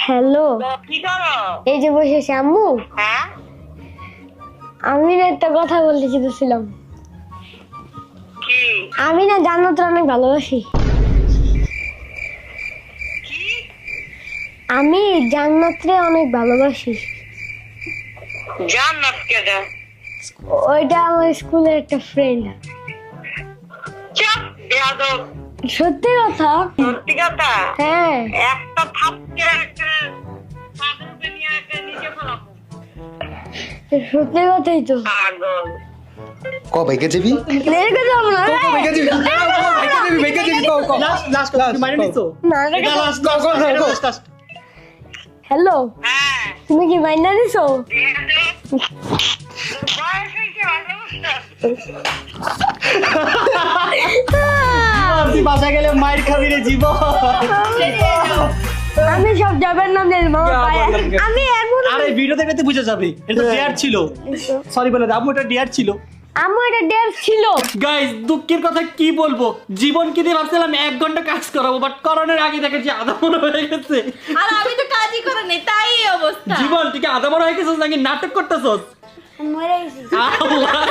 Hello, কি করো? এই যে বসেছি আম্মু। হ্যাঁ, আমি না একটা কথা বলতে চেয়েছিলাম। কি আমি না জান্নাত অনেক ভালোবাসি। কি আমি জান্নাতরে অনেক ভালোবাসি। জান্নাত কেডা? ওইটা আমার স্কুলের একটা ফ্রেন্ড। চাপ বেয়াদব। সত্যি কথা। সত্যি কথা? হ্যাঁ, একটা থাপকে একটা পাগলকে নিয়ে একটা নিচে ফেলাবো। সত্যি কথাই তো। পাগল। ক ভাইকে যাবি রেখে যাবো না। ভাইকে যাবি ভাইকে যাবি ক ক লাস্ট মাইনে নিছো না, রেখে যাবো। লাস্ট হ্যালো, হ্যাঁ, তুমি কি মাইনা দিছো? বেয়াদব। বয়স হয়েছে ভালো বুঝছো? তুই বাসা গেলে মাইর খাবি রে জীবন। আমি সব যাবেন নাম জানি মামা পায়ে। আমি এমন আরে ভিডিও দেখলে তো বুঝে যাবে এটা তো ডিয়ার ছিল। সরি বলে দাও, এটা ডিয়ার ছিল। আমার একটা ডেট ছিল। গাইস দুঃখের কথা কি বলবো, জীবনকে দিয়ে ভাবছিলাম 1 ঘন্টা কাজ করাবো, বাট করোনার আগে দেখেছি আধা মনে হয়ে গেছে। আর আমি তো কাজই করে নেই, তাই এই অবস্থা। জীবন তুই কি আধা মনে হয়ে গেছিস নাকি নাটক করতেছস? মরে গেছি। আল্লাহ